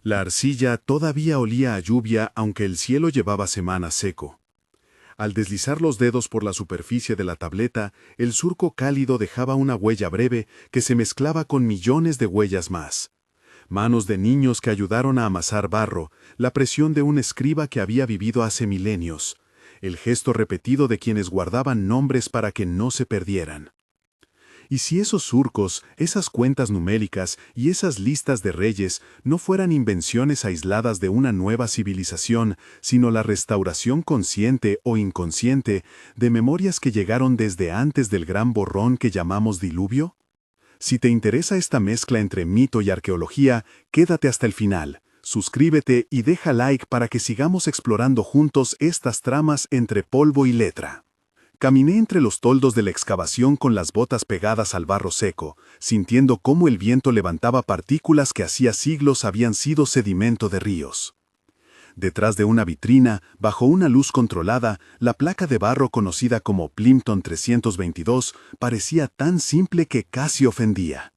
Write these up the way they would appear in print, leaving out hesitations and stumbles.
La arcilla todavía olía a lluvia aunque el cielo llevaba semanas seco. Al deslizar los dedos por la superficie de la tableta, el surco cálido dejaba una huella breve que se mezclaba con millones de huellas más. Manos de niños que ayudaron a amasar barro, la presión de un escriba que había vivido hace milenios, el gesto repetido de quienes guardaban nombres para que no se perdieran. ¿Y si esos surcos, esas cuentas numéricas y esas listas de reyes no fueran invenciones aisladas de una nueva civilización, sino la restauración consciente o inconsciente de memorias que llegaron desde antes del gran borrón que llamamos diluvio? Si te interesa esta mezcla entre mito y arqueología, quédate hasta el final. Suscríbete y deja like para que sigamos explorando juntos estas tramas entre polvo y letra. Caminé entre los toldos de la excavación con las botas pegadas al barro seco, sintiendo cómo el viento levantaba partículas que hacía siglos habían sido sedimento de ríos. Detrás de una vitrina, bajo una luz controlada, la placa de barro conocida como Plimpton 322 parecía tan simple que casi ofendía.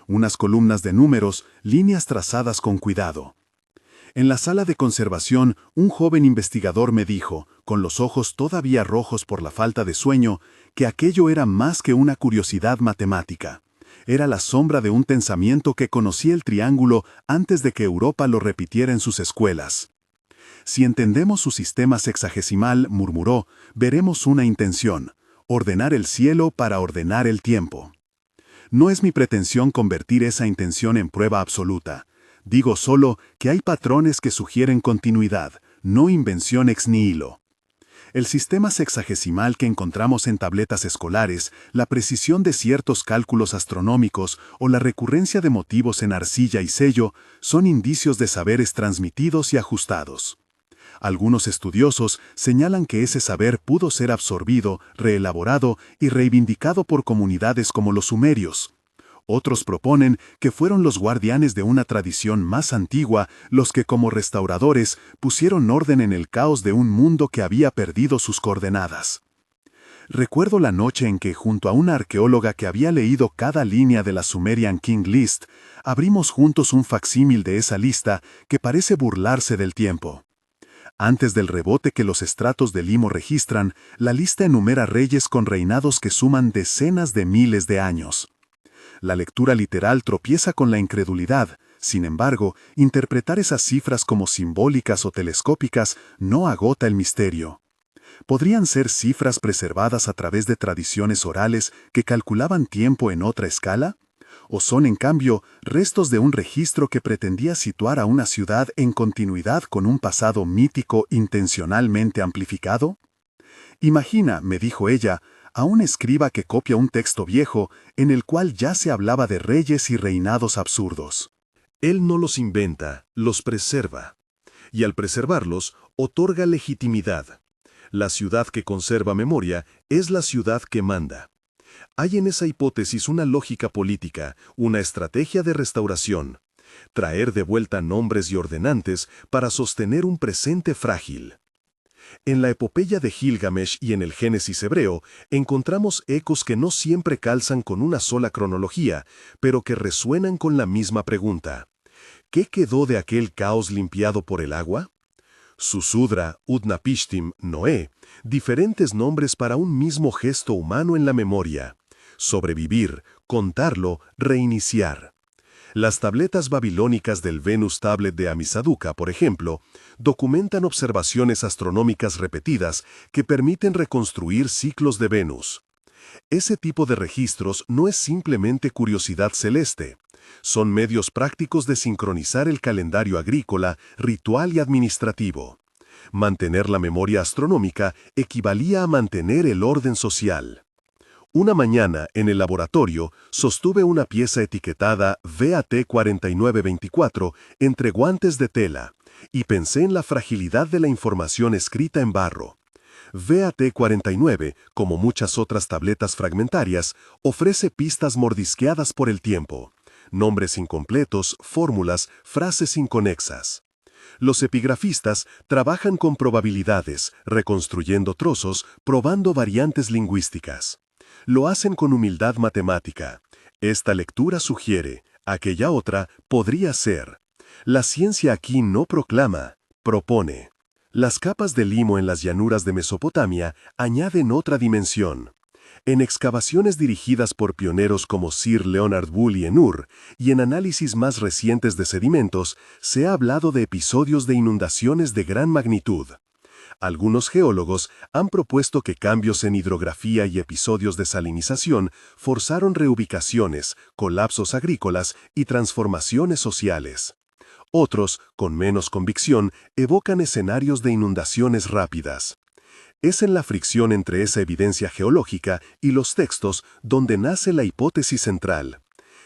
Unas columnas de números, líneas trazadas con cuidado. En la sala de conservación, un joven investigador me dijo, con los ojos todavía rojos por la falta de sueño, que aquello era más que una curiosidad matemática. Era la sombra de un pensamiento que conocía el triángulo antes de que Europa lo repitiera en sus escuelas. Si entendemos su sistema sexagesimal, murmuró, veremos una intención: ordenar el cielo para ordenar el tiempo. No es mi pretensión convertir esa intención en prueba absoluta. Digo solo que hay patrones que sugieren continuidad, no invención ex nihilo. El sistema sexagesimal que encontramos en tabletas escolares, la precisión de ciertos cálculos astronómicos o la recurrencia de motivos en arcilla y sello son indicios de saberes transmitidos y ajustados. Algunos estudiosos señalan que ese saber pudo ser absorbido, reelaborado y reivindicado por comunidades como los sumerios. Otros proponen que fueron los guardianes de una tradición más antigua los que como restauradores pusieron orden en el caos de un mundo que había perdido sus coordenadas. Recuerdo la noche en que, junto a una arqueóloga que había leído cada línea de la Sumerian King List, abrimos juntos un facsímil de esa lista que parece burlarse del tiempo. Antes del rebote que los estratos de limo registran, la lista enumera reyes con reinados que suman decenas de miles de años. La lectura literal tropieza con la incredulidad. Sin embargo, interpretar esas cifras como simbólicas o telescópicas no agota el misterio. ¿Podrían ser cifras preservadas a través de tradiciones orales que calculaban tiempo en otra escala? ¿O son, en cambio, restos de un registro que pretendía situar a una ciudad en continuidad con un pasado mítico intencionalmente amplificado? Imagina, me dijo ella, a un escriba que copia un texto viejo en el cual ya se hablaba de reyes y reinados absurdos. Él no los inventa, los preserva. Y al preservarlos, otorga legitimidad. La ciudad que conserva memoria es la ciudad que manda. Hay en esa hipótesis una lógica política, una estrategia de restauración. Traer de vuelta nombres y ordenantes para sostener un presente frágil. En la epopeya de Gilgamesh y en el Génesis hebreo, encontramos ecos que no siempre calzan con una sola cronología, pero que resuenan con la misma pregunta. ¿Qué quedó de aquel caos limpiado por el agua? Susudra, Utnapishtim, Noé, diferentes nombres para un mismo gesto humano en la memoria. Sobrevivir, contarlo, reiniciar. Las tabletas babilónicas del Venus Tablet de Amisaduqa, por ejemplo, documentan observaciones astronómicas repetidas que permiten reconstruir ciclos de Venus. Ese tipo de registros no es simplemente curiosidad celeste. Son medios prácticos de sincronizar el calendario agrícola, ritual y administrativo. Mantener la memoria astronómica equivalía a mantener el orden social. Una mañana, en el laboratorio, sostuve una pieza etiquetada VAT 4924 entre guantes de tela y pensé en la fragilidad de la información escrita en barro. VAT 49, como muchas otras tabletas fragmentarias, ofrece pistas mordisqueadas por el tiempo, nombres incompletos, fórmulas, frases inconexas. Los epigrafistas trabajan con probabilidades, reconstruyendo trozos, probando variantes lingüísticas. Lo hacen con humildad matemática. Esta lectura sugiere, aquella otra podría ser. La ciencia aquí no proclama, propone. Las capas de limo en las llanuras de Mesopotamia añaden otra dimensión. En excavaciones dirigidas por pioneros como Sir Leonard Woolley en Ur y en análisis más recientes de sedimentos, se ha hablado de episodios de inundaciones de gran magnitud. Algunos geólogos han propuesto que cambios en hidrografía y episodios de salinización forzaron reubicaciones, colapsos agrícolas y transformaciones sociales. Otros, con menos convicción, evocan escenarios de inundaciones rápidas. Es en la fricción entre esa evidencia geológica y los textos donde nace la hipótesis central.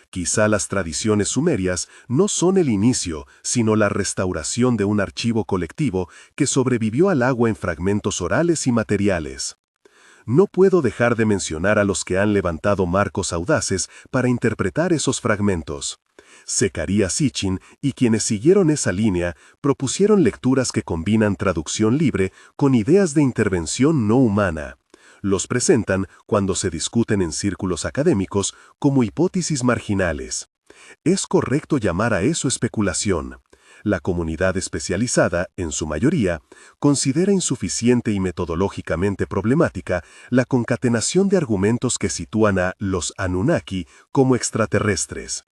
Quizá las tradiciones sumerias no son el inicio, sino la restauración de un archivo colectivo que sobrevivió al agua en fragmentos orales y materiales. No puedo dejar de mencionar a los que han levantado marcos audaces para interpretar esos fragmentos. Zecaria Sitchin y quienes siguieron esa línea propusieron lecturas que combinan traducción libre con ideas de intervención no humana. Los presentan, cuando se discuten en círculos académicos, como hipótesis marginales. Es correcto llamar a eso especulación. La comunidad especializada, en su mayoría, considera insuficiente y metodológicamente problemática la concatenación de argumentos que sitúan a los Anunnaki como extraterrestres.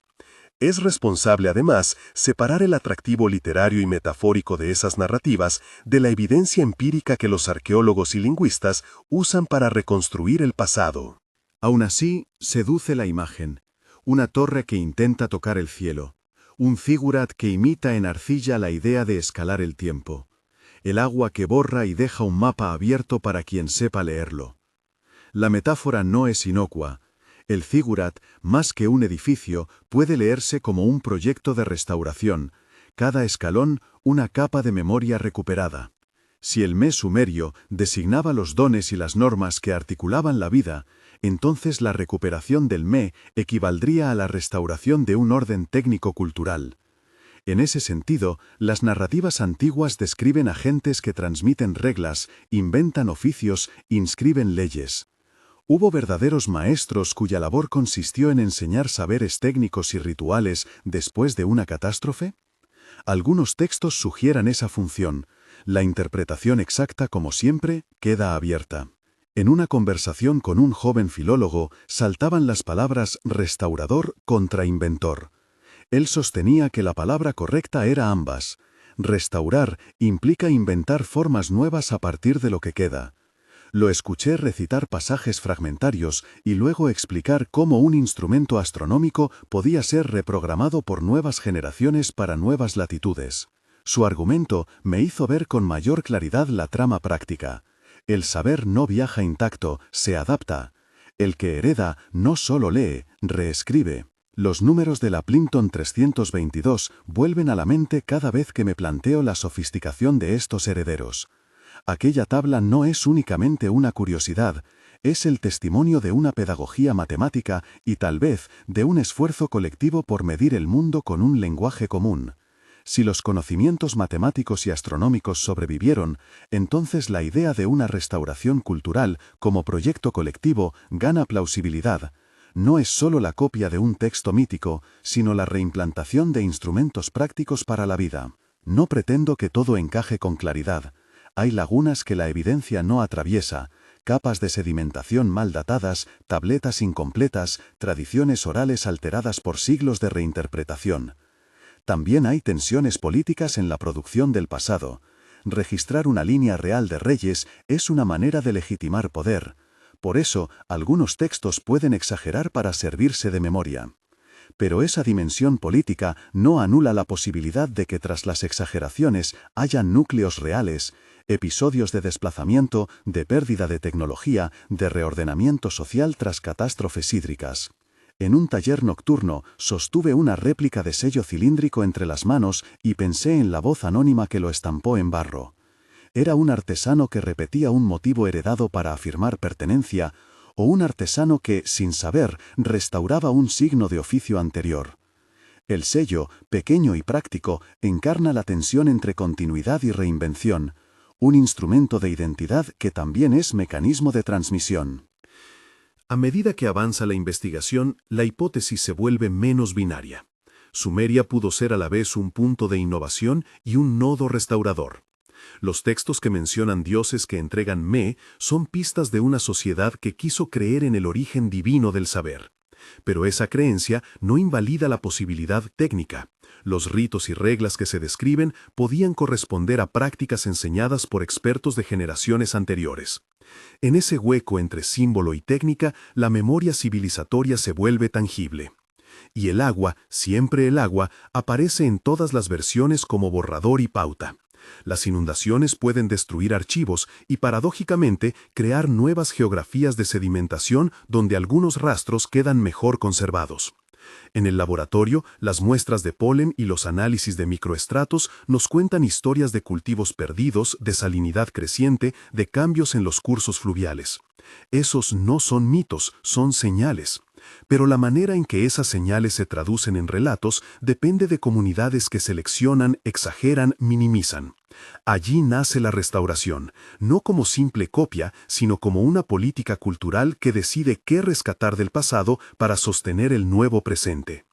Es responsable, además, separar el atractivo literario y metafórico de esas narrativas de la evidencia empírica que los arqueólogos y lingüistas usan para reconstruir el pasado. Aún así, seduce la imagen. Una torre que intenta tocar el cielo. Un zigurat que imita en arcilla la idea de escalar el tiempo. El agua que borra y deja un mapa abierto para quien sepa leerlo. La metáfora no es inocua. El zigurat, más que un edificio, puede leerse como un proyecto de restauración, cada escalón una capa de memoria recuperada. Si el me sumerio designaba los dones y las normas que articulaban la vida, entonces la recuperación del me equivaldría a la restauración de un orden técnico-cultural. En ese sentido, las narrativas antiguas describen agentes que transmiten reglas, inventan oficios, inscriben leyes. ¿Hubo verdaderos maestros cuya labor consistió en enseñar saberes técnicos y rituales después de una catástrofe? Algunos textos sugieran esa función. La interpretación exacta, como siempre, queda abierta. En una conversación con un joven filólogo saltaban las palabras restaurador contra inventor. Él sostenía que la palabra correcta era ambas. Restaurar implica inventar formas nuevas a partir de lo que queda. Lo escuché recitar pasajes fragmentarios y luego explicar cómo un instrumento astronómico podía ser reprogramado por nuevas generaciones para nuevas latitudes. Su argumento me hizo ver con mayor claridad la trama práctica. El saber no viaja intacto, se adapta. El que hereda no solo lee, reescribe. Los números de la Plimpton 322 vuelven a la mente cada vez que me planteo la sofisticación de estos herederos. Aquella tabla no es únicamente una curiosidad, es el testimonio de una pedagogía matemática y tal vez de un esfuerzo colectivo por medir el mundo con un lenguaje común. Si los conocimientos matemáticos y astronómicos sobrevivieron, entonces la idea de una restauración cultural como proyecto colectivo gana plausibilidad. No es solo la copia de un texto mítico, sino la reimplantación de instrumentos prácticos para la vida. No pretendo que todo encaje con claridad. Hay lagunas que la evidencia no atraviesa, capas de sedimentación mal datadas, tabletas incompletas, tradiciones orales alteradas por siglos de reinterpretación. También hay tensiones políticas en la producción del pasado. Registrar una línea real de reyes es una manera de legitimar poder. Por eso, algunos textos pueden exagerar para servirse de memoria. Pero esa dimensión política no anula la posibilidad de que tras las exageraciones hayan núcleos reales, episodios de desplazamiento, de pérdida de tecnología, de reordenamiento social tras catástrofes hídricas. En un taller nocturno sostuve una réplica de sello cilíndrico entre las manos y pensé en la voz anónima que lo estampó en barro. Era un artesano que repetía un motivo heredado para afirmar pertenencia, o un artesano que, sin saber, restauraba un signo de oficio anterior. El sello, pequeño y práctico, encarna la tensión entre continuidad y reinvención, un instrumento de identidad que también es mecanismo de transmisión. A medida que avanza la investigación, la hipótesis se vuelve menos binaria. Sumeria pudo ser a la vez un punto de innovación y un nodo restaurador. Los textos que mencionan dioses que entregan Me son pistas de una sociedad que quiso creer en el origen divino del saber. Pero esa creencia no invalida la posibilidad técnica. Los ritos y reglas que se describen podían corresponder a prácticas enseñadas por expertos de generaciones anteriores. En ese hueco entre símbolo y técnica, la memoria civilizatoria se vuelve tangible. Y el agua, siempre el agua, aparece en todas las versiones como borrador y pauta. Las inundaciones pueden destruir archivos y, paradójicamente, crear nuevas geografías de sedimentación donde algunos rastros quedan mejor conservados. En el laboratorio, las muestras de polen y los análisis de microestratos nos cuentan historias de cultivos perdidos, de salinidad creciente, de cambios en los cursos fluviales. Esos no son mitos, son señales. Pero la manera en que esas señales se traducen en relatos depende de comunidades que seleccionan, exageran, minimizan. Allí nace la restauración, no como simple copia, sino como una política cultural que decide qué rescatar del pasado para sostener el nuevo presente.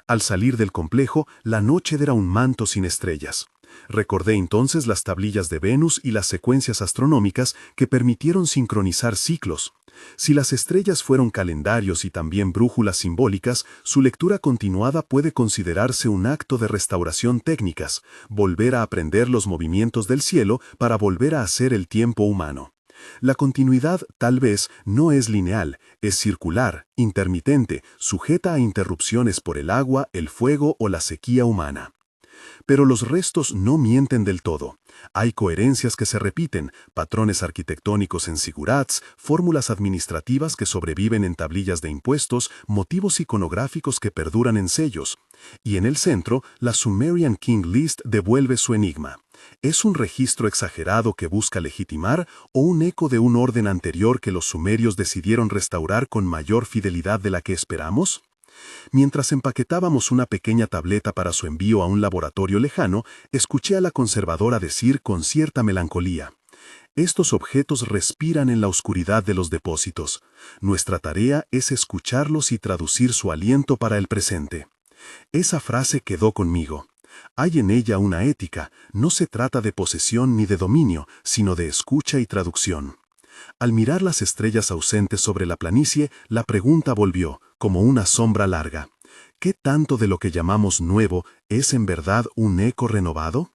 Al salir del complejo, la noche era un manto sin estrellas. Recordé entonces las tablillas de Venus y las secuencias astronómicas que permitieron sincronizar ciclos. Si las estrellas fueron calendarios y también brújulas simbólicas, su lectura continuada puede considerarse un acto de restauración técnicas, volver a aprender los movimientos del cielo para volver a hacer el tiempo humano. La continuidad, tal vez, no es lineal, es circular, intermitente, sujeta a interrupciones por el agua, el fuego o la sequía humana. Pero los restos no mienten del todo. Hay coherencias que se repiten, patrones arquitectónicos en zigurats, fórmulas administrativas que sobreviven en tablillas de impuestos, motivos iconográficos que perduran en sellos. Y en el centro, la Sumerian King List devuelve su enigma. ¿Es un registro exagerado que busca legitimar o un eco de un orden anterior que los sumerios decidieron restaurar con mayor fidelidad de la que esperamos? Mientras empaquetábamos una pequeña tableta para su envío a un laboratorio lejano, escuché a la conservadora decir con cierta melancolía: «Estos objetos respiran en la oscuridad de los depósitos. Nuestra tarea es escucharlos y traducir su aliento para el presente». Esa frase quedó conmigo. Hay en ella una ética, no se trata de posesión ni de dominio, sino de escucha y traducción. Al mirar las estrellas ausentes sobre la planicie, la pregunta volvió, como una sombra larga. ¿Qué tanto de lo que llamamos nuevo es en verdad un eco renovado?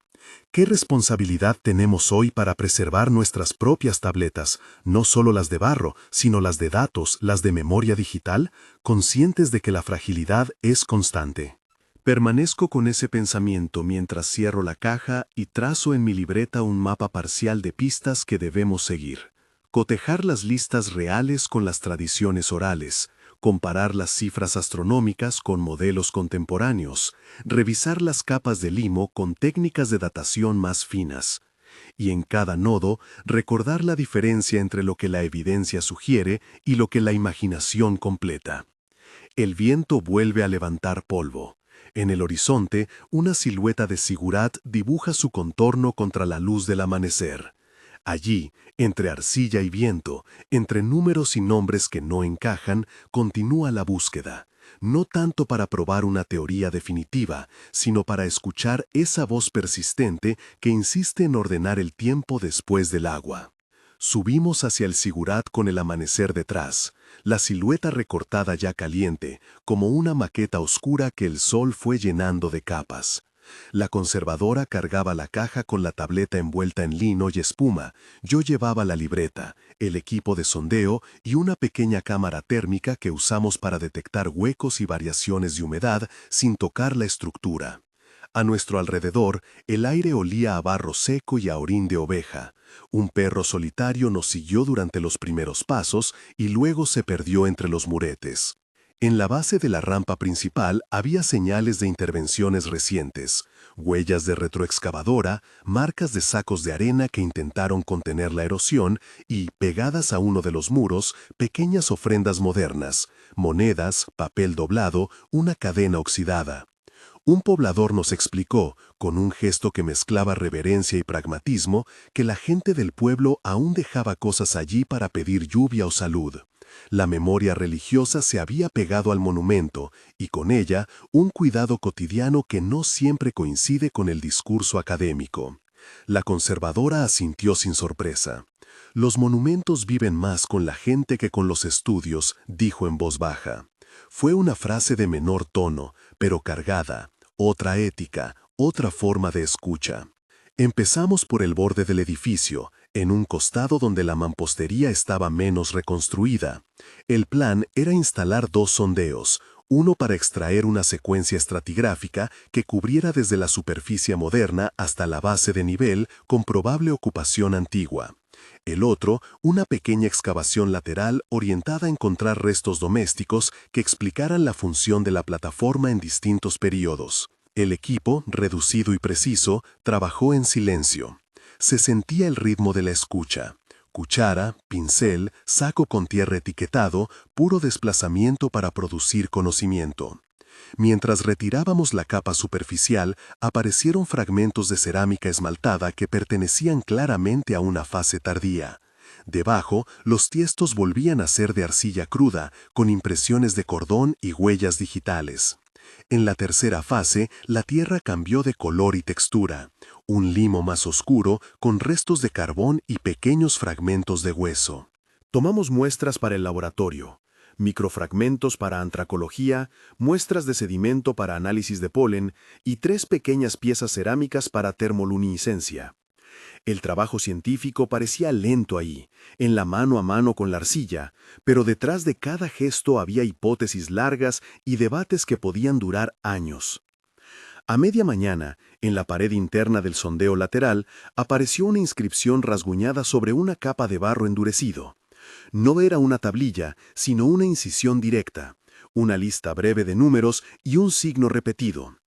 ¿Qué responsabilidad tenemos hoy para preservar nuestras propias tabletas, no solo las de barro, sino las de datos, las de memoria digital, conscientes de que la fragilidad es constante? Permanezco con ese pensamiento mientras cierro la caja y trazo en mi libreta un mapa parcial de pistas que debemos seguir. Cotejar las listas reales con las tradiciones orales, comparar las cifras astronómicas con modelos contemporáneos, revisar las capas de limo con técnicas de datación más finas. Y en cada nodo, recordar la diferencia entre lo que la evidencia sugiere y lo que la imaginación completa. El viento vuelve a levantar polvo. En el horizonte, una silueta de zigurat dibuja su contorno contra la luz del amanecer. Allí, entre arcilla y viento, entre números y nombres que no encajan, continúa la búsqueda, no tanto para probar una teoría definitiva, sino para escuchar esa voz persistente que insiste en ordenar el tiempo después del agua. Subimos hacia el zigurat con el amanecer detrás, la silueta recortada ya caliente, como una maqueta oscura que el sol fue llenando de capas. La conservadora cargaba la caja con la tableta envuelta en lino y espuma. Yo llevaba la libreta, el equipo de sondeo y una pequeña cámara térmica que usamos para detectar huecos y variaciones de humedad sin tocar la estructura. A nuestro alrededor, el aire olía a barro seco y a orín de oveja. Un perro solitario nos siguió durante los primeros pasos y luego se perdió entre los muretes. En la base de la rampa principal había señales de intervenciones recientes, huellas de retroexcavadora, marcas de sacos de arena que intentaron contener la erosión y, pegadas a uno de los muros, pequeñas ofrendas modernas, monedas, papel doblado, una cadena oxidada. Un poblador nos explicó, con un gesto que mezclaba reverencia y pragmatismo, que la gente del pueblo aún dejaba cosas allí para pedir lluvia o salud. La memoria religiosa se había pegado al monumento, y con ella un cuidado cotidiano que no siempre coincide con el discurso académico. La conservadora asintió sin sorpresa. Los monumentos viven más con la gente que con los estudios, dijo en voz baja. Fue una frase de menor tono, pero cargada, otra ética, otra forma de escucha. Empezamos por el borde del edificio, en un costado donde la mampostería estaba menos reconstruida. El plan era instalar 2 sondeos, uno para extraer una secuencia estratigráfica que cubriera desde la superficie moderna hasta la base de nivel con probable ocupación antigua. El otro, una pequeña excavación lateral orientada a encontrar restos domésticos que explicaran la función de la plataforma en distintos períodos. El equipo, reducido y preciso, trabajó en silencio. Se sentía el ritmo de la escucha. Cuchara, pincel, saco con tierra etiquetado, puro desplazamiento para producir conocimiento. Mientras retirábamos la capa superficial, aparecieron fragmentos de cerámica esmaltada que pertenecían claramente a una fase tardía. Debajo, los tiestos volvían a ser de arcilla cruda, con impresiones de cordón y huellas digitales. En la tercera fase, la tierra cambió de color y textura. Un limo más oscuro, con restos de carbón y pequeños fragmentos de hueso. Tomamos muestras para el laboratorio. Microfragmentos para antracología, muestras de sedimento para análisis de polen y 3 pequeñas piezas cerámicas para termoluminiscencia. El trabajo científico parecía lento ahí, en la mano a mano con la arcilla, pero detrás de cada gesto había hipótesis largas y debates que podían durar años. A media mañana, en la pared interna del sondeo lateral, apareció una inscripción rasguñada sobre una capa de barro endurecido. No era una tablilla, sino una incisión directa, una lista breve de números y un signo repetido.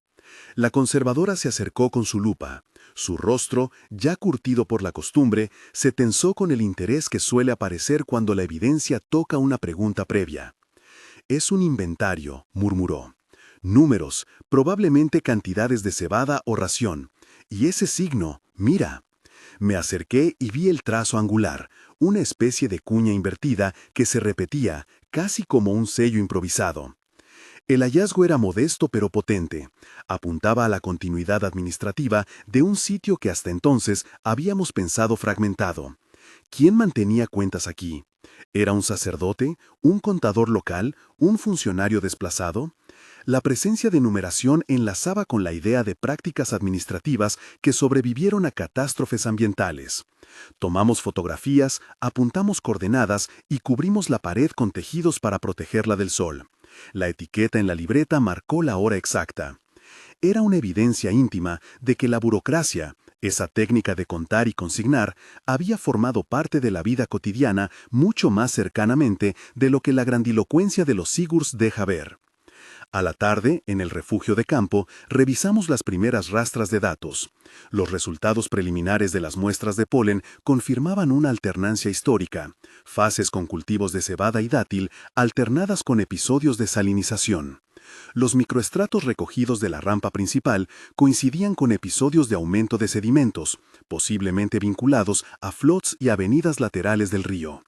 La conservadora se acercó con su lupa. Su rostro, ya curtido por la costumbre, se tensó con el interés que suele aparecer cuando la evidencia toca una pregunta previa. «Es un inventario», murmuró. «Números, probablemente cantidades de cebada o ración. Y ese signo, mira». Me acerqué y vi el trazo angular, una especie de cuña invertida que se repetía, casi como un sello improvisado. El hallazgo era modesto pero potente. Apuntaba a la continuidad administrativa de un sitio que hasta entonces habíamos pensado fragmentado. ¿Quién mantenía cuentas aquí? ¿Era un sacerdote, un contador local, un funcionario desplazado? La presencia de numeración enlazaba con la idea de prácticas administrativas que sobrevivieron a catástrofes ambientales. Tomamos fotografías, apuntamos coordenadas y cubrimos la pared con tejidos para protegerla del sol. La etiqueta en la libreta marcó la hora exacta. Era una evidencia íntima de que la burocracia, esa técnica de contar y consignar, había formado parte de la vida cotidiana mucho más cercanamente de lo que la grandilocuencia de los sigurs deja ver. A la tarde, en el refugio de campo, revisamos las primeras rastras de datos. Los resultados preliminares de las muestras de polen confirmaban una alternancia histórica, fases con cultivos de cebada y dátil alternadas con episodios de salinización. Los microestratos recogidos de la rampa principal coincidían con episodios de aumento de sedimentos, posiblemente vinculados a flots y avenidas laterales del río.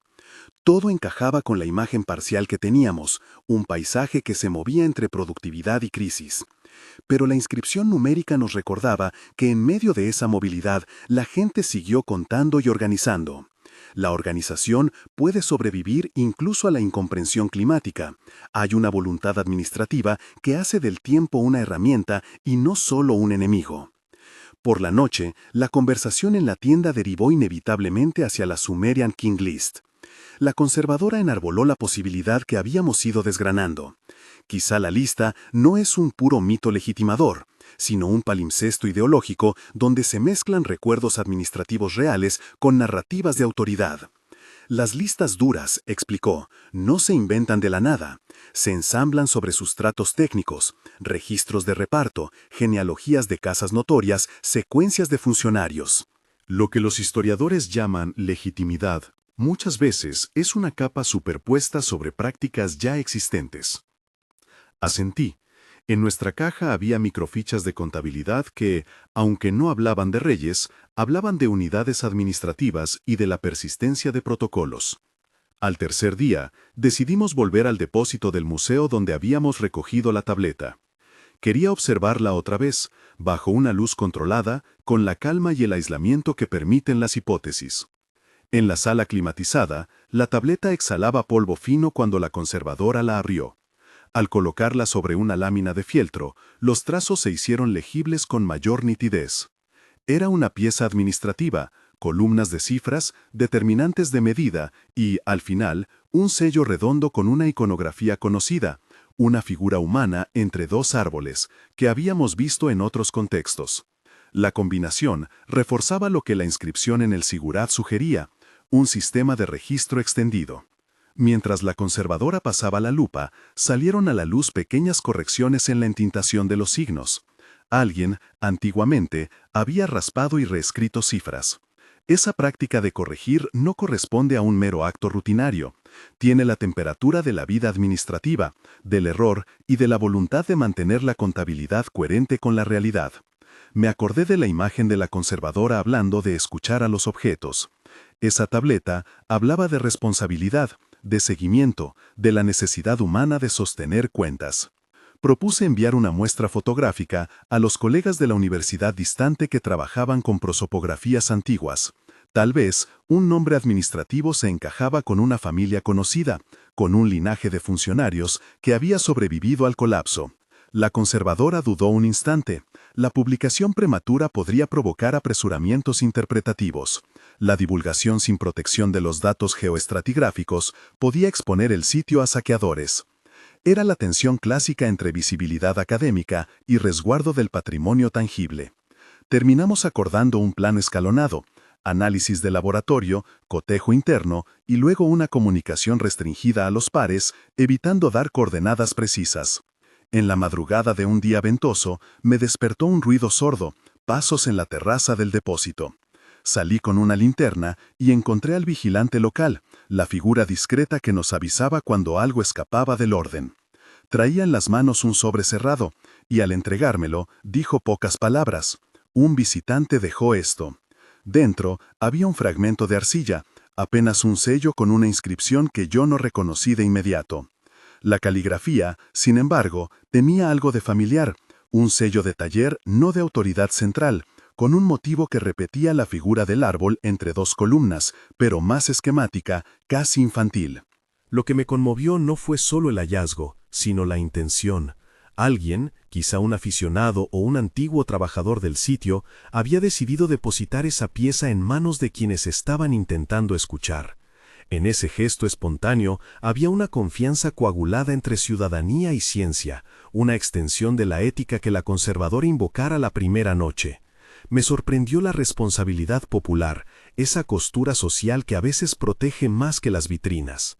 Todo encajaba con la imagen parcial que teníamos, un paisaje que se movía entre productividad y crisis. Pero la inscripción numérica nos recordaba que en medio de esa movilidad la gente siguió contando y organizando. La organización puede sobrevivir incluso a la incomprensión climática. Hay una voluntad administrativa que hace del tiempo una herramienta y no solo un enemigo. Por la noche, la conversación en la tienda derivó inevitablemente hacia la Sumerian King List. La conservadora enarboló la posibilidad que habíamos ido desgranando. Quizá la lista no es un puro mito legitimador, sino un palimpsesto ideológico donde se mezclan recuerdos administrativos reales con narrativas de autoridad. Las listas duras, explicó, no se inventan de la nada. Se ensamblan sobre sustratos técnicos, registros de reparto, genealogías de casas notorias, secuencias de funcionarios. Lo que los historiadores llaman legitimidad muchas veces es una capa superpuesta sobre prácticas ya existentes. Asentí. En nuestra caja había microfichas de contabilidad que, aunque no hablaban de reyes, hablaban de unidades administrativas y de la persistencia de protocolos. Al tercer día, decidimos volver al depósito del museo donde habíamos recogido la tableta. Quería observarla otra vez, bajo una luz controlada, con la calma y el aislamiento que permiten las hipótesis. En la sala climatizada, la tableta exhalaba polvo fino cuando la conservadora la abrió. Al colocarla sobre una lámina de fieltro, los trazos se hicieron legibles con mayor nitidez. Era una pieza administrativa, columnas de cifras, determinantes de medida y, al final, un sello redondo con una iconografía conocida, una figura humana entre dos árboles, que habíamos visto en otros contextos. La combinación reforzaba lo que la inscripción en el sigurat sugería, un sistema de registro extendido. Mientras la conservadora pasaba la lupa, salieron a la luz pequeñas correcciones en la entintación de los signos. Alguien, antiguamente, había raspado y reescrito cifras. Esa práctica de corregir no corresponde a un mero acto rutinario. Tiene la temperatura de la vida administrativa, del error y de la voluntad de mantener la contabilidad coherente con la realidad. Me acordé de la imagen de la conservadora hablando de escuchar a los objetos. Esa tableta hablaba de responsabilidad, de seguimiento, de la necesidad humana de sostener cuentas. Propuse enviar una muestra fotográfica a los colegas de la universidad distante que trabajaban con prosopografías antiguas. Tal vez un nombre administrativo se encajaba con una familia conocida, con un linaje de funcionarios que había sobrevivido al colapso. La conservadora dudó un instante. La publicación prematura podría provocar apresuramientos interpretativos. La divulgación sin protección de los datos geoestratigráficos podía exponer el sitio a saqueadores. Era la tensión clásica entre visibilidad académica y resguardo del patrimonio tangible. Terminamos acordando un plan escalonado, análisis de laboratorio, cotejo interno y luego una comunicación restringida a los pares, evitando dar coordenadas precisas. En la madrugada de un día ventoso, me despertó un ruido sordo, pasos en la terraza del depósito. Salí con una linterna y encontré al vigilante local, la figura discreta que nos avisaba cuando algo escapaba del orden. Traía en las manos un sobre cerrado, y al entregármelo, dijo pocas palabras. Un visitante dejó esto. Dentro había un fragmento de arcilla, apenas un sello con una inscripción que yo no reconocí de inmediato. La caligrafía, sin embargo, tenía algo de familiar, un sello de taller no de autoridad central, con un motivo que repetía la figura del árbol entre dos columnas, pero más esquemática, casi infantil. Lo que me conmovió no fue solo el hallazgo, sino la intención. Alguien, quizá un aficionado o un antiguo trabajador del sitio, había decidido depositar esa pieza en manos de quienes estaban intentando escuchar. En ese gesto espontáneo había una confianza coagulada entre ciudadanía y ciencia, una extensión de la ética que la conservadora invocara la primera noche. Me sorprendió la responsabilidad popular, esa costura social que a veces protege más que las vitrinas.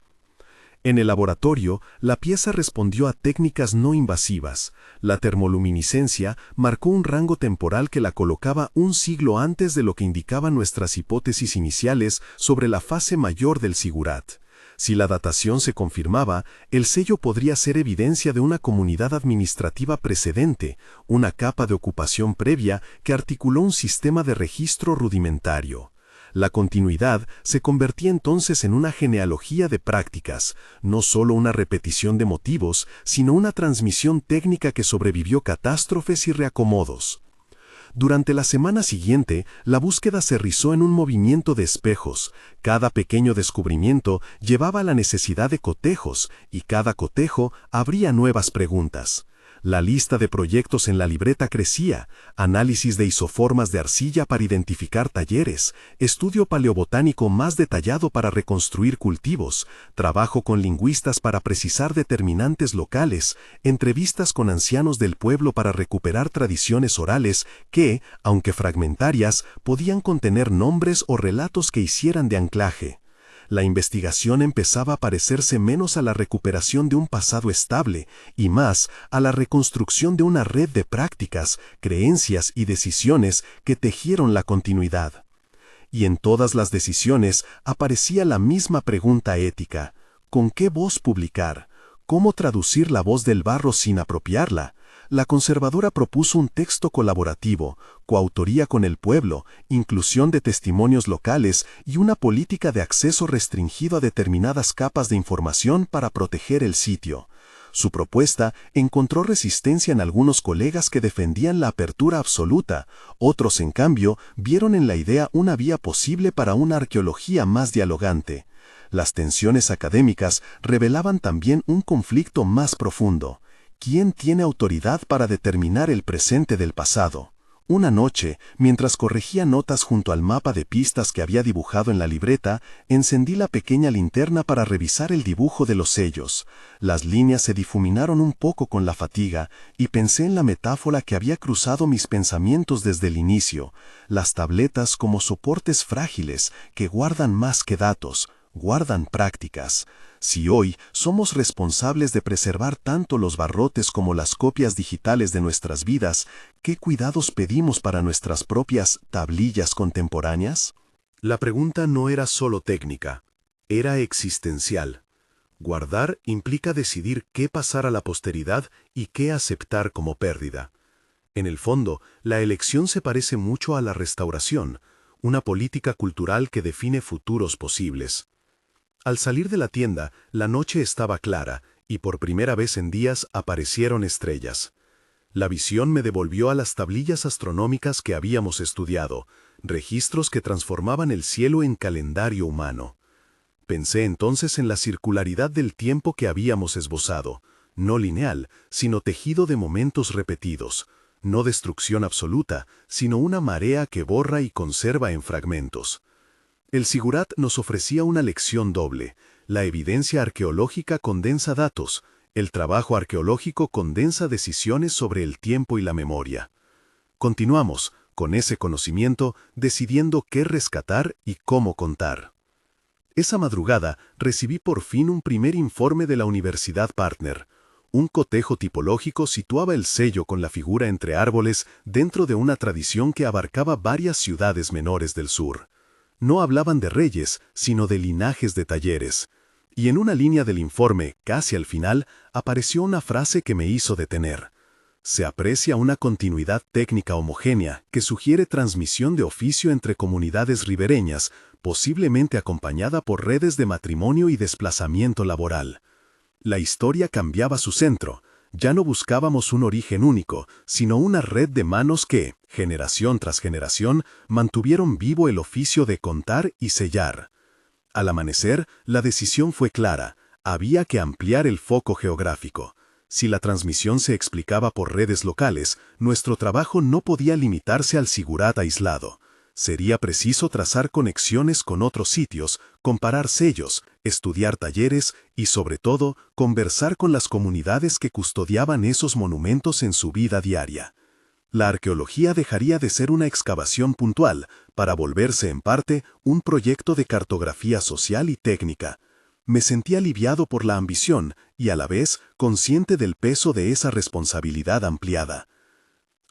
En el laboratorio, la pieza respondió a técnicas no invasivas. La termoluminiscencia marcó un rango temporal que la colocaba un siglo antes de lo que indicaban nuestras hipótesis iniciales sobre la fase mayor del sigurat. Si la datación se confirmaba, el sello podría ser evidencia de una comunidad administrativa precedente, una capa de ocupación previa que articuló un sistema de registro rudimentario. La continuidad se convertía entonces en una genealogía de prácticas, no solo una repetición de motivos, sino una transmisión técnica que sobrevivió catástrofes y reacomodos. Durante la semana siguiente, la búsqueda se rizó en un movimiento de espejos. Cada pequeño descubrimiento llevaba a la necesidad de cotejos, y cada cotejo abría nuevas preguntas. La lista de proyectos en la libreta crecía, análisis de isoformas de arcilla para identificar talleres, estudio paleobotánico más detallado para reconstruir cultivos, trabajo con lingüistas para precisar determinantes locales, entrevistas con ancianos del pueblo para recuperar tradiciones orales que, aunque fragmentarias, podían contener nombres o relatos que hicieran de anclaje. La investigación empezaba a parecerse menos a la recuperación de un pasado estable y más a la reconstrucción de una red de prácticas, creencias y decisiones que tejieron la continuidad. Y en todas las decisiones aparecía la misma pregunta ética: ¿con qué voz publicar? ¿Cómo traducir la voz del barro sin apropiarla? la conservadora propuso un texto colaborativo, coautoría con el pueblo, inclusión de testimonios locales y una política de acceso restringido a determinadas capas de información para proteger el sitio. Su propuesta encontró resistencia en algunos colegas que defendían la apertura absoluta, otros, en cambio, vieron en la idea una vía posible para una arqueología más dialogante. Las tensiones académicas revelaban también un conflicto más profundo. ¿Quién tiene autoridad para determinar el presente del pasado? Una noche, mientras corregía notas junto al mapa de pistas que había dibujado en la libreta, encendí la pequeña linterna para revisar el dibujo de los sellos. Las líneas se difuminaron un poco con la fatiga y pensé en la metáfora que había cruzado mis pensamientos desde el inicio: las tabletas como soportes frágiles que guardan más que datos, guardan prácticas. Si hoy somos responsables de preservar tanto los barrotes como las copias digitales de nuestras vidas, ¿qué cuidados pedimos para nuestras propias tablillas contemporáneas? La pregunta no era solo técnica, era existencial. Guardar implica decidir qué pasar a la posteridad y qué aceptar como pérdida. En el fondo, la elección se parece mucho a la restauración, una política cultural que define futuros posibles. Al salir de la tienda, la noche estaba clara, y por primera vez en días aparecieron estrellas. La visión me devolvió a las tablillas astronómicas que habíamos estudiado, registros que transformaban el cielo en calendario humano. Pensé entonces en la circularidad del tiempo que habíamos esbozado, no lineal, sino tejido de momentos repetidos, no destrucción absoluta, sino una marea que borra y conserva en fragmentos. El Sigurat nos ofrecía una lección doble. La evidencia arqueológica condensa datos, el trabajo arqueológico condensa decisiones sobre el tiempo y la memoria. Continuamos, con ese conocimiento, decidiendo qué rescatar y cómo contar. Esa madrugada recibí por fin un primer informe de la Universidad Partner. Un cotejo tipológico situaba el sello con la figura entre árboles dentro de una tradición que abarcaba varias ciudades menores del sur. No hablaban de reyes, sino de linajes de talleres. Y en una línea del informe, casi al final, apareció una frase que me hizo detener. Se aprecia una continuidad técnica homogénea que sugiere transmisión de oficio entre comunidades ribereñas, posiblemente acompañada por redes de matrimonio y desplazamiento laboral. La historia cambiaba su centro. Ya no buscábamos un origen único, sino una red de manos que, generación tras generación, mantuvieron vivo el oficio de contar y sellar. Al amanecer, la decisión fue clara: había que ampliar el foco geográfico. Si la transmisión se explicaba por redes locales, nuestro trabajo no podía limitarse al Sigurat aislado. Sería preciso trazar conexiones con otros sitios, comparar sellos, estudiar talleres y, sobre todo, conversar con las comunidades que custodiaban esos monumentos en su vida diaria. La arqueología dejaría de ser una excavación puntual para volverse, en parte, un proyecto de cartografía social y técnica. Me sentí aliviado por la ambición y, a la vez, consciente del peso de esa responsabilidad ampliada.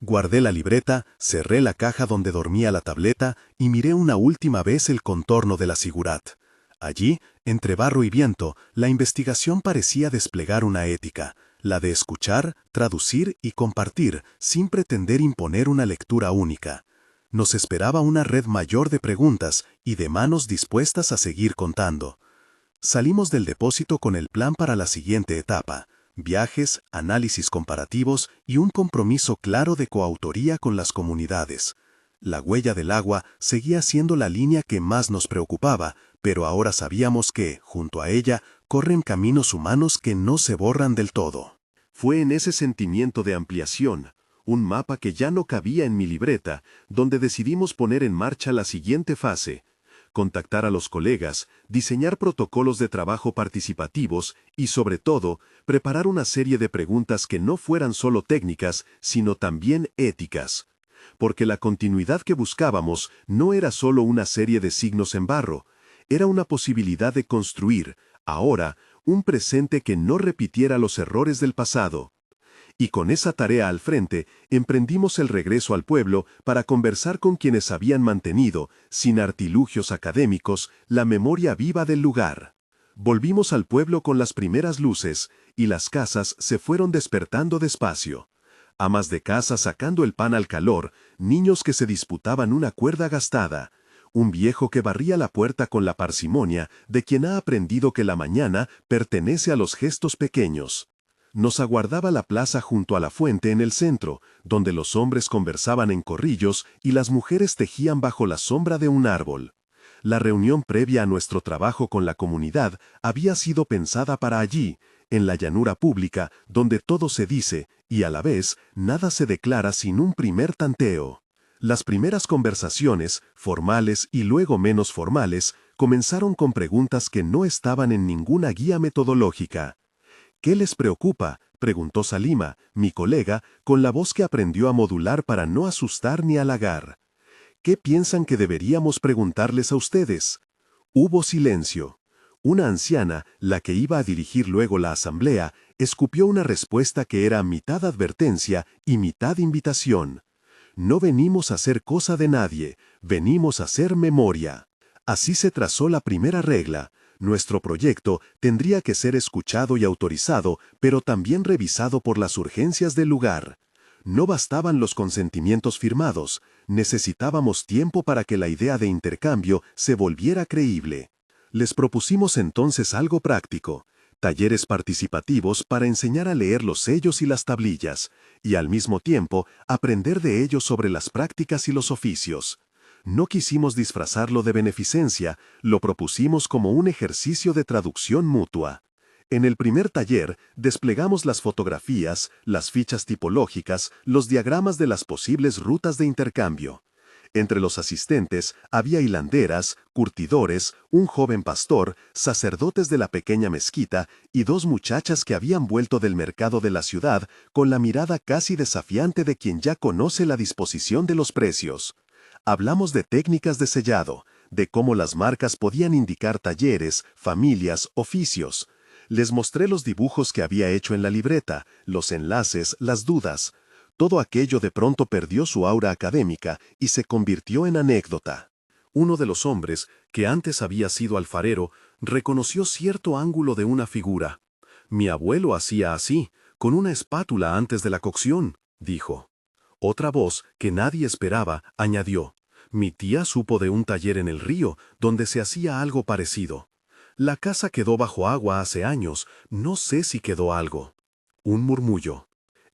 Guardé la libreta, cerré la caja donde dormía la tableta y miré una última vez el contorno de la Sigurat. Allí, entre barro y viento, la investigación parecía desplegar una ética, la de escuchar, traducir y compartir, sin pretender imponer una lectura única. Nos esperaba una red mayor de preguntas y de manos dispuestas a seguir contando. Salimos del depósito con el plan para la siguiente etapa: viajes, análisis comparativos y un compromiso claro de coautoría con las comunidades. La huella del agua seguía siendo la línea que más nos preocupaba, pero ahora sabíamos que, junto a ella, corren caminos humanos que no se borran del todo. Fue en ese sentimiento de ampliación, un mapa que ya no cabía en mi libreta, donde decidimos poner en marcha la siguiente fase: contactar a los colegas, diseñar protocolos de trabajo participativos y, sobre todo, preparar una serie de preguntas que no fueran solo técnicas, sino también éticas. Porque la continuidad que buscábamos no era solo una serie de signos en barro, era una posibilidad de construir, ahora, un presente que no repitiera los errores del pasado. Y con esa tarea al frente, emprendimos el regreso al pueblo para conversar con quienes habían mantenido, sin artilugios académicos, la memoria viva del lugar. Volvimos al pueblo con las primeras luces, y las casas se fueron despertando despacio. amas de casa sacando el pan al calor, niños que se disputaban una cuerda gastada, un viejo que barría la puerta con la parsimonia de quien ha aprendido que la mañana pertenece a los gestos pequeños. Nos aguardaba la plaza junto a la fuente en el centro, donde los hombres conversaban en corrillos y las mujeres tejían bajo la sombra de un árbol. La reunión previa a nuestro trabajo con la comunidad había sido pensada para allí, en la llanura pública, donde todo se dice, y a la vez, nada se declara sin un primer tanteo. Las primeras conversaciones, formales y luego menos formales, comenzaron con preguntas que no estaban en ninguna guía metodológica. ¿Qué les preocupa?, preguntó Salima, mi colega, con la voz que aprendió a modular para no asustar ni halagar. ¿Qué piensan que deberíamos preguntarles a ustedes? Hubo silencio. Una anciana, la que iba a dirigir luego la asamblea, escupió una respuesta que era mitad advertencia y mitad invitación. No venimos a hacer cosa de nadie, venimos a hacer memoria. Así se trazó la primera regla. Nuestro proyecto tendría que ser escuchado y autorizado, pero también revisado por las urgencias del lugar. No bastaban los consentimientos firmados, necesitábamos tiempo para que la idea de intercambio se volviera creíble. Les propusimos entonces algo práctico, talleres participativos para enseñar a leer los sellos y las tablillas, y al mismo tiempo aprender de ellos sobre las prácticas y los oficios. No quisimos disfrazarlo de beneficencia, lo propusimos como un ejercicio de traducción mutua. En el primer taller desplegamos las fotografías, las fichas tipológicas, los diagramas de las posibles rutas de intercambio. Entre los asistentes había hilanderas, curtidores, un joven pastor, sacerdotes de la pequeña mezquita y dos muchachas que habían vuelto del mercado de la ciudad con la mirada casi desafiante de quien ya conoce la disposición de los precios. Hablamos de técnicas de sellado, de cómo las marcas podían indicar talleres, familias, oficios. Les mostré los dibujos que había hecho en la libreta, los enlaces, las dudas. Todo aquello de pronto perdió su aura académica y se convirtió en anécdota. Uno de los hombres, que antes había sido alfarero, reconoció cierto ángulo de una figura. «Mi abuelo hacía así, con una espátula antes de la cocción», dijo. Otra voz, que nadie esperaba, añadió: «Mi tía supo de un taller en el río, donde se hacía algo parecido. La casa quedó bajo agua hace años, no sé si quedó algo». Un murmullo.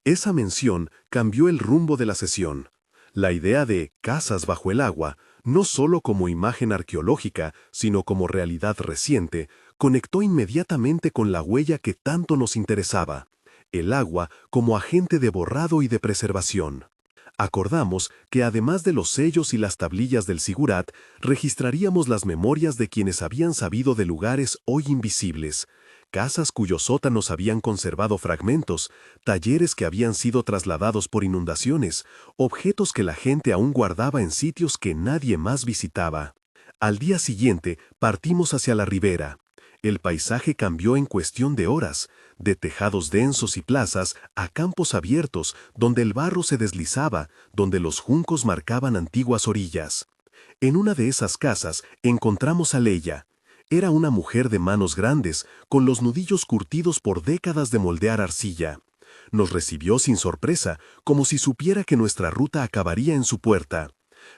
Esa mención cambió el rumbo de la sesión. La idea de casas bajo el agua, no solo como imagen arqueológica, sino como realidad reciente, conectó inmediatamente con la huella que tanto nos interesaba: el agua como agente de borrado y de preservación. Acordamos que además de los sellos y las tablillas del sigurat, registraríamos las memorias de quienes habían sabido de lugares hoy invisibles, casas cuyos sótanos habían conservado fragmentos, talleres que habían sido trasladados por inundaciones, objetos que la gente aún guardaba en sitios que nadie más visitaba. Al día siguiente partimos hacia la ribera. El paisaje cambió en cuestión de horas, de tejados densos y plazas a campos abiertos, donde el barro se deslizaba, donde los juncos marcaban antiguas orillas. En una de esas casas encontramos a Leia. Era una mujer de manos grandes, con los nudillos curtidos por décadas de moldear arcilla. Nos recibió sin sorpresa, como si supiera que nuestra ruta acabaría en su puerta.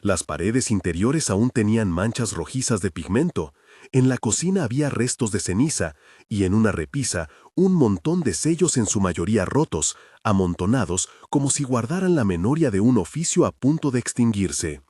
Las paredes interiores aún tenían manchas rojizas de pigmento. En la cocina había restos de ceniza, y en una repisa un montón de sellos, en su mayoría rotos, amontonados como si guardaran la memoria de un oficio a punto de extinguirse.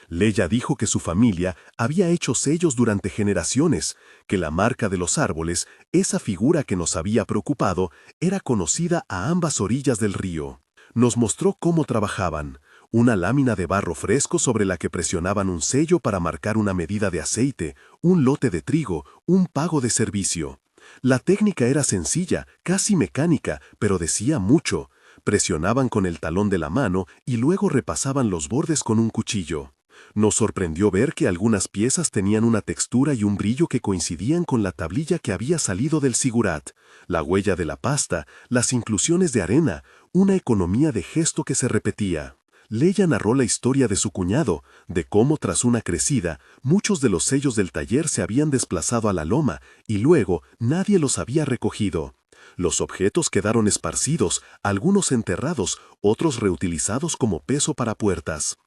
Leia dijo que su familia había hecho sellos durante generaciones, que la marca de los árboles, esa figura que nos había preocupado, era conocida a ambas orillas del río. Nos mostró cómo trabajaban: una lámina de barro fresco sobre la que presionaban un sello para marcar una medida de aceite, un lote de trigo, un pago de servicio. La técnica era sencilla, casi mecánica, pero decía mucho. Presionaban con el talón de la mano y luego repasaban los bordes con un cuchillo. Nos sorprendió ver que algunas piezas tenían una textura y un brillo que coincidían con la tablilla que había salido del sigurat, la huella de la pasta, las inclusiones de arena, una economía de gesto que se repetía. Leia narró la historia de su cuñado, de cómo tras una crecida, muchos de los sellos del taller se habían desplazado a la loma y luego nadie los había recogido. Los objetos quedaron esparcidos, algunos enterrados, otros reutilizados como peso para puertas.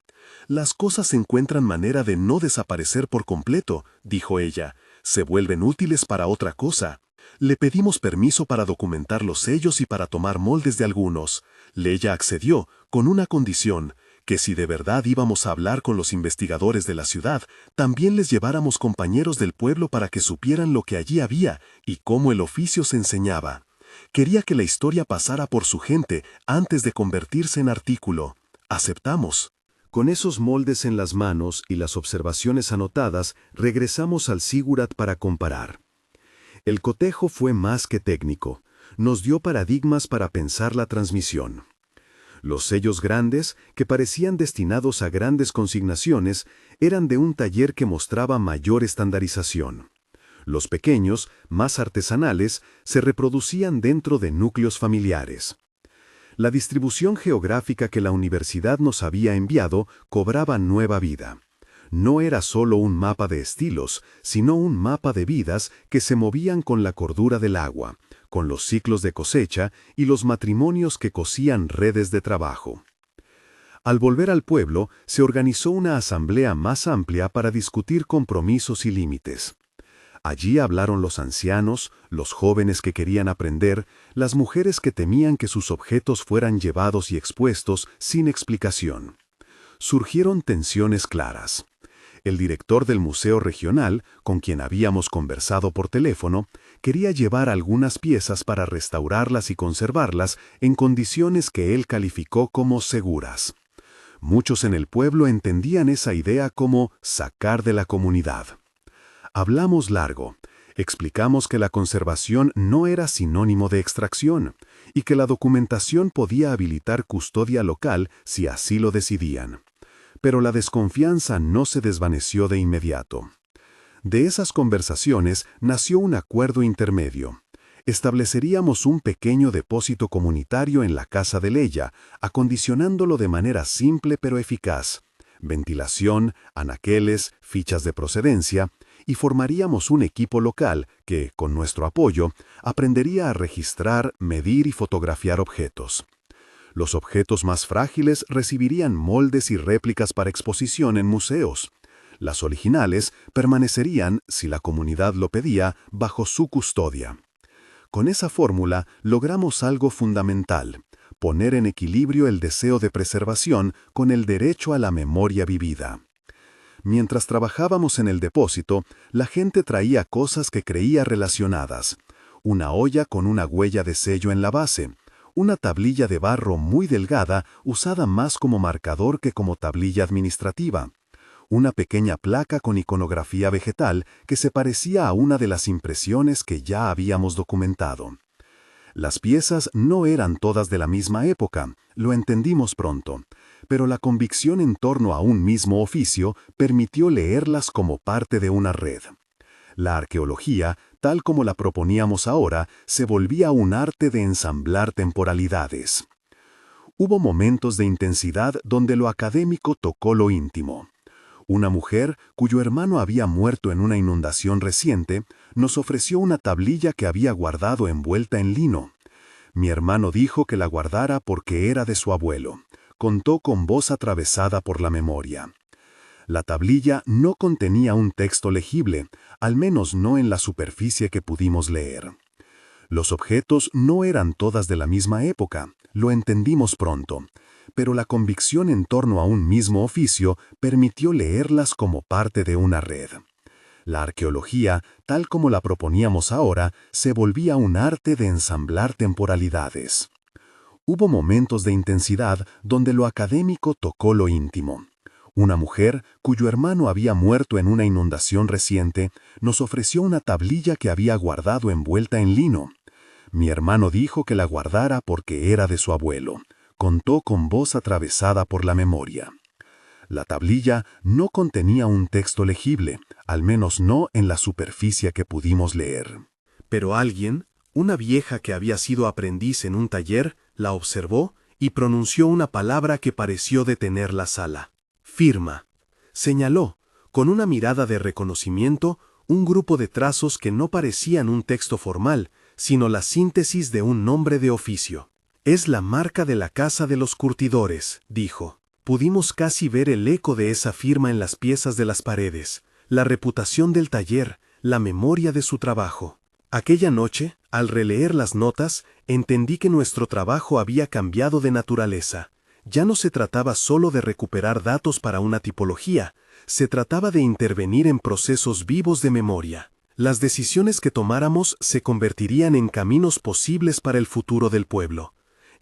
Las cosas encuentran manera de no desaparecer por completo, dijo ella. Se vuelven útiles para otra cosa. Le pedimos permiso para documentar los sellos y para tomar moldes de algunos. Leia accedió, con una condición, que si de verdad íbamos a hablar con los investigadores de la ciudad, también les lleváramos compañeros del pueblo para que supieran lo que allí había y cómo el oficio se enseñaba. Quería que la historia pasara por su gente antes de convertirse en artículo. Aceptamos. Con esos moldes en las manos y las observaciones anotadas, regresamos al Ziggurat para comparar. El cotejo fue más que técnico. Nos dio paradigmas para pensar la transmisión. Los sellos grandes, que parecían destinados a grandes consignaciones, eran de un taller que mostraba mayor estandarización. Los pequeños, más artesanales, se reproducían dentro de núcleos familiares. La distribución geográfica que la universidad nos había enviado cobraba nueva vida. No era solo un mapa de estilos, sino un mapa de vidas que se movían con la cordura del agua, con los ciclos de cosecha y los matrimonios que cosían redes de trabajo. Al volver al pueblo, se organizó una asamblea más amplia para discutir compromisos y límites. Allí hablaron los ancianos, los jóvenes que querían aprender, las mujeres que temían que sus objetos fueran llevados y expuestos sin explicación. Surgieron tensiones claras. El director del Museo Regional, con quien habíamos conversado por teléfono, quería llevar algunas piezas para restaurarlas y conservarlas en condiciones que él calificó como seguras. Muchos en el pueblo entendían esa idea como sacar de la comunidad. Hablamos largo. Explicamos que la conservación no era sinónimo de extracción y que la documentación podía habilitar custodia local si así lo decidían. Pero la desconfianza no se desvaneció de inmediato. De esas conversaciones nació un acuerdo intermedio. Estableceríamos un pequeño depósito comunitario en la casa de Leia, acondicionándolo de manera simple pero eficaz. Ventilación, anaqueles, fichas de procedencia, y formaríamos un equipo local que, con nuestro apoyo, aprendería a registrar, medir y fotografiar objetos. Los objetos más frágiles recibirían moldes y réplicas para exposición en museos. Las originales permanecerían, si la comunidad lo pedía, bajo su custodia. Con esa fórmula logramos algo fundamental: poner en equilibrio el deseo de preservación con el derecho a la memoria vivida. Mientras trabajábamos en el depósito, la gente traía cosas que creía relacionadas: una olla con una huella de sello en la base, una tablilla de barro muy delgada usada más como marcador que como tablilla administrativa, una pequeña placa con iconografía vegetal que se parecía a una de las impresiones que ya habíamos documentado. Las piezas no eran todas de la misma época, lo entendimos pronto, pero la convicción en torno a un mismo oficio permitió leerlas como parte de una red. La arqueología, tal como la proponíamos ahora, se volvía un arte de ensamblar temporalidades. Hubo momentos de intensidad donde lo académico tocó lo íntimo. Una mujer, cuyo hermano había muerto en una inundación reciente, nos ofreció una tablilla que había guardado envuelta en lino. Mi hermano dijo que la guardara porque era de su abuelo. Contó con voz atravesada por la memoria. La tablilla no contenía un texto legible, al menos no en la superficie que pudimos leer. Los objetos no eran todas de la misma época, lo entendimos pronto, pero la convicción en torno a un mismo oficio permitió leerlas como parte de una red. La arqueología, tal como la proponíamos ahora, se volvía un arte de ensamblar temporalidades. Hubo momentos de intensidad donde lo académico tocó lo íntimo. Una mujer, cuyo hermano había muerto en una inundación reciente, nos ofreció una tablilla que había guardado envuelta en lino. Mi hermano dijo que la guardara porque era de su abuelo. Contó con voz atravesada por la memoria. La tablilla no contenía un texto legible, al menos no en la superficie que pudimos leer. Pero alguien, una vieja que había sido aprendiz en un taller, la observó y pronunció una palabra que pareció detener la sala. Firma. Señaló, con una mirada de reconocimiento, un grupo de trazos que no parecían un texto formal, sino la síntesis de un nombre de oficio. «Es la marca de la casa de los curtidores», dijo. Pudimos casi ver el eco de esa firma en las piezas de las paredes, la reputación del taller, la memoria de su trabajo. Aquella noche, al releer las notas, entendí que nuestro trabajo había cambiado de naturaleza. Ya no se trataba solo de recuperar datos para una tipología, se trataba de intervenir en procesos vivos de memoria. Las decisiones que tomáramos se convertirían en caminos posibles para el futuro del pueblo.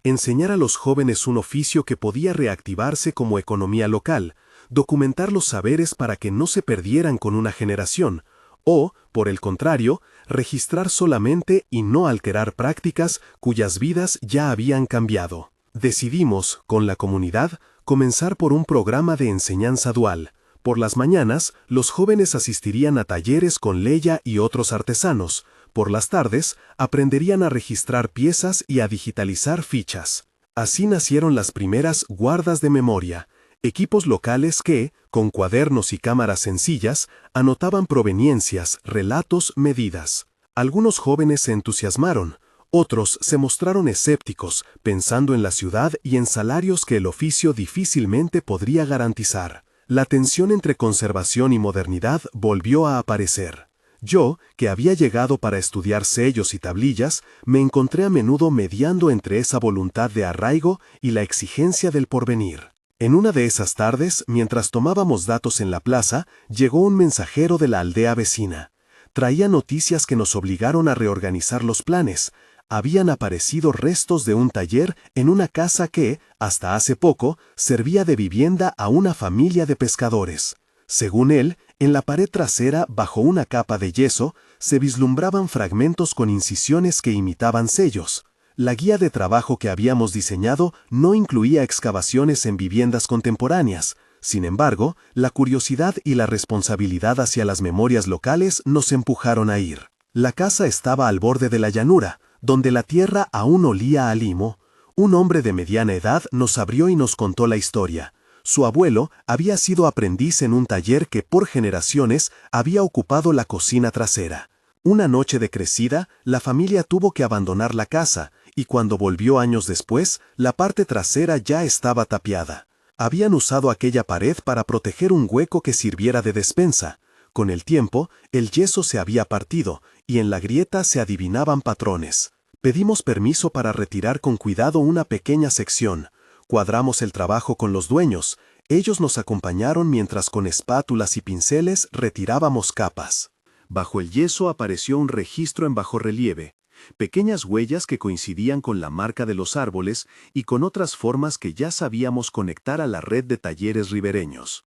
Enseñar a los jóvenes un oficio que podía reactivarse como economía local, documentar los saberes para que no se perdieran con una generación, o, por el contrario, registrar solamente y no alterar prácticas cuyas vidas ya habían cambiado. Decidimos, con la comunidad, comenzar por un programa de enseñanza dual. Por las mañanas, los jóvenes asistirían a talleres con Leya y otros artesanos. Por las tardes, aprenderían a registrar piezas y a digitalizar fichas. Así nacieron las primeras guardas de memoria, equipos locales que, con cuadernos y cámaras sencillas, anotaban proveniencias, relatos, medidas. Algunos jóvenes se entusiasmaron, otros se mostraron escépticos, pensando en la ciudad y en salarios que el oficio difícilmente podría garantizar. La tensión entre conservación y modernidad volvió a aparecer. Yo, que había llegado para estudiar sellos y tablillas, me encontré a menudo mediando entre esa voluntad de arraigo y la exigencia del porvenir. En una de esas tardes, mientras tomábamos datos en la plaza, llegó un mensajero de la aldea vecina. Traía noticias que nos obligaron a reorganizar los planes. Habían aparecido restos de un taller en una casa que, hasta hace poco, servía de vivienda a una familia de pescadores. Según él, en la pared trasera, bajo una capa de yeso, se vislumbraban fragmentos con incisiones que imitaban sellos. La guía de trabajo que habíamos diseñado no incluía excavaciones en viviendas contemporáneas. Sin embargo, la curiosidad y la responsabilidad hacia las memorias locales nos empujaron a ir. La casa estaba al borde de la llanura, donde la tierra aún olía a limo. Un hombre de mediana edad nos abrió y nos contó la historia. Su abuelo había sido aprendiz en un taller que por generaciones había ocupado la cocina trasera. Una noche de crecida, la familia tuvo que abandonar la casa, y cuando volvió años después, la parte trasera ya estaba tapiada. Habían usado aquella pared para proteger un hueco que sirviera de despensa. Con el tiempo, el yeso se había partido, y en la grieta se adivinaban patrones. Pedimos permiso para retirar con cuidado una pequeña sección. Cuadramos el trabajo con los dueños. Ellos nos acompañaron mientras con espátulas y pinceles retirábamos capas. Bajo el yeso apareció un registro en bajorrelieve, pequeñas huellas que coincidían con la marca de los árboles y con otras formas que ya sabíamos conectar a la red de talleres ribereños.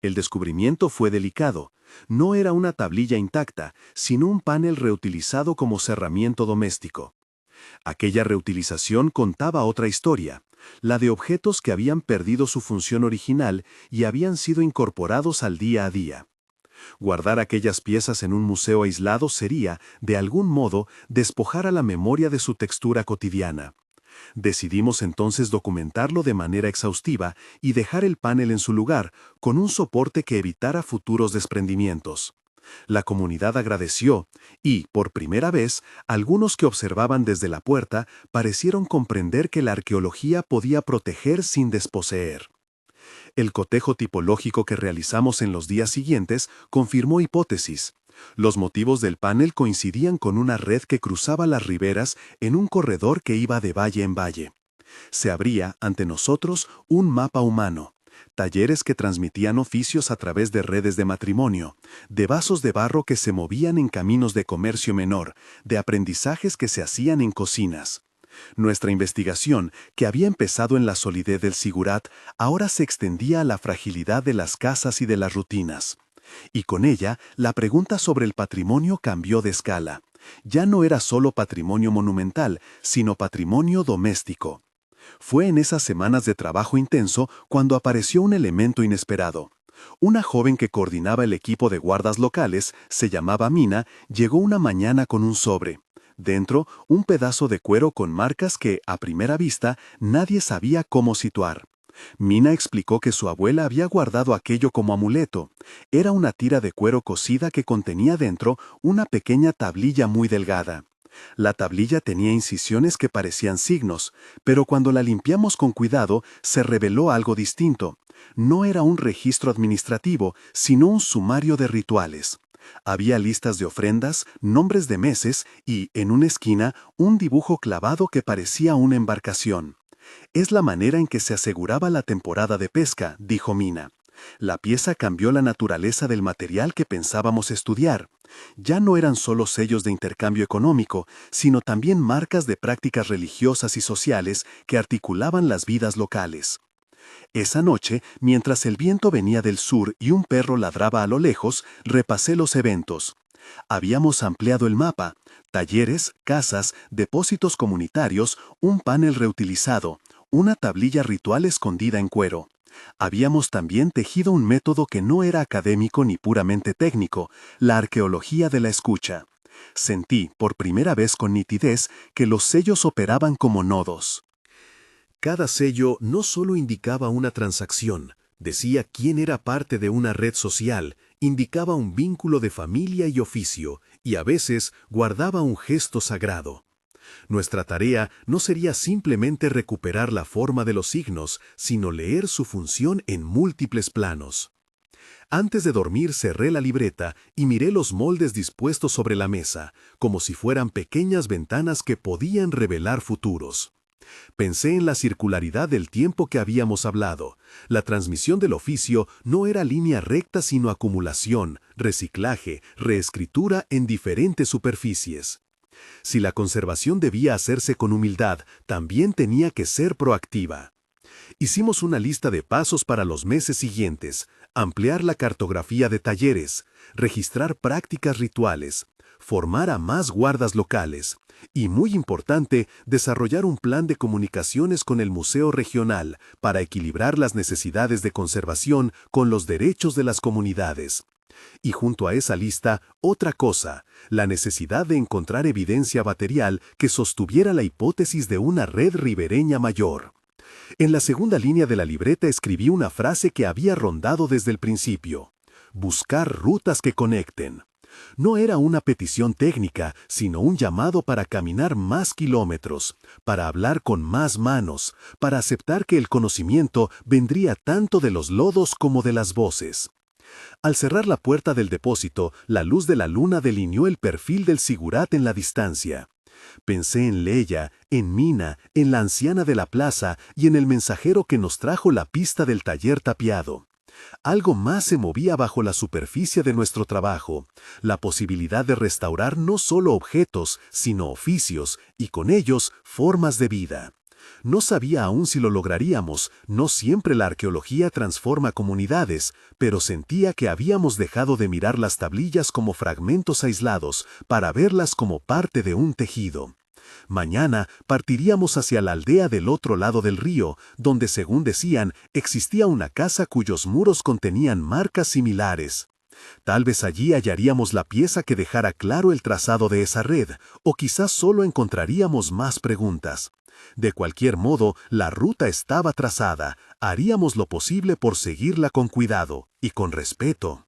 El descubrimiento fue delicado. No era una tablilla intacta, sino un panel reutilizado como cerramiento doméstico. Aquella reutilización contaba otra historia, la de objetos que habían perdido su función original y habían sido incorporados al día a día. Guardar aquellas piezas en un museo aislado sería, de algún modo, despojar a la memoria de su textura cotidiana. Decidimos entonces documentarlo de manera exhaustiva y dejar el panel en su lugar, con un soporte que evitara futuros desprendimientos. La comunidad agradeció y, por primera vez, algunos que observaban desde la puerta parecieron comprender que la arqueología podía proteger sin desposeer. El cotejo tipológico que realizamos en los días siguientes confirmó hipótesis. Los motivos del panel coincidían con una red que cruzaba las riberas en un corredor que iba de valle en valle. Se abría ante nosotros un mapa humano. Talleres que transmitían oficios a través de redes de matrimonio, de vasos de barro que se movían en caminos de comercio menor, de aprendizajes que se hacían en cocinas. Nuestra investigación, que había empezado en la solidez del sigurat, ahora se extendía a la fragilidad de las casas y de las rutinas. Y con ella, la pregunta sobre el patrimonio cambió de escala. Ya no era solo patrimonio monumental, sino patrimonio doméstico. Fue en esas semanas de trabajo intenso cuando apareció un elemento inesperado. Una joven que coordinaba el equipo de guardas locales, se llamaba Mina, llegó una mañana con un sobre. Dentro, un pedazo de cuero con marcas que, a primera vista, nadie sabía cómo situar. Mina explicó que su abuela había guardado aquello como amuleto. Era una tira de cuero cosida que contenía dentro una pequeña tablilla muy delgada. La tablilla tenía incisiones que parecían signos, pero cuando la limpiamos con cuidado se reveló algo distinto. No era un registro administrativo, sino un sumario de rituales. Había listas de ofrendas, nombres de meses y, en una esquina, un dibujo clavado que parecía una embarcación. «Es la manera en que se aseguraba la temporada de pesca», dijo Mina. La pieza cambió la naturaleza del material que pensábamos estudiar. Ya no eran solo sellos de intercambio económico, sino también marcas de prácticas religiosas y sociales que articulaban las vidas locales. Esa noche, mientras el viento venía del sur y un perro ladraba a lo lejos, repasé los eventos. Habíamos ampliado el mapa: talleres, casas, depósitos comunitarios, un panel reutilizado, una tablilla ritual escondida en cuero. Habíamos también tejido un método que no era académico ni puramente técnico: la arqueología de la escucha. Sentí, por primera vez con nitidez, que los sellos operaban como nodos. Cada sello no solo indicaba una transacción, decía quién era parte de una red social, indicaba un vínculo de familia y oficio, y a veces guardaba un gesto sagrado. Nuestra tarea no sería simplemente recuperar la forma de los signos, sino leer su función en múltiples planos. Antes de dormir cerré la libreta y miré los moldes dispuestos sobre la mesa, como si fueran pequeñas ventanas que podían revelar futuros. Pensé en la circularidad del tiempo que habíamos hablado. La transmisión del oficio no era línea recta, sino acumulación, reciclaje, reescritura en diferentes superficies. Si la conservación debía hacerse con humildad, también tenía que ser proactiva. Hicimos una lista de pasos para los meses siguientes: ampliar la cartografía de talleres, registrar prácticas rituales, formar a más guardas locales y, muy importante, desarrollar un plan de comunicaciones con el Museo Regional para equilibrar las necesidades de conservación con los derechos de las comunidades. Y junto a esa lista, otra cosa: la necesidad de encontrar evidencia material que sostuviera la hipótesis de una red ribereña mayor. En la segunda línea de la libreta escribí una frase que había rondado desde el principio: buscar rutas que conecten. No era una petición técnica, sino un llamado para caminar más kilómetros, para hablar con más manos, para aceptar que el conocimiento vendría tanto de los lodos como de las voces. Al cerrar la puerta del depósito, la luz de la luna delineó el perfil del sigurat en la distancia. Pensé en Leia, en Mina, en la anciana de la plaza y en el mensajero que nos trajo la pista del taller tapiado. Algo más se movía bajo la superficie de nuestro trabajo: la posibilidad de restaurar no solo objetos, sino oficios, y con ellos formas de vida. No sabía aún si lo lograríamos. No siempre la arqueología transforma comunidades, pero sentía que habíamos dejado de mirar las tablillas como fragmentos aislados para verlas como parte de un tejido. Mañana partiríamos hacia la aldea del otro lado del río, donde, según decían, existía una casa cuyos muros contenían marcas similares. Tal vez allí hallaríamos la pieza que dejara claro el trazado de esa red, o quizás solo encontraríamos más preguntas. De cualquier modo, la ruta estaba trazada. Haríamos lo posible por seguirla con cuidado y con respeto.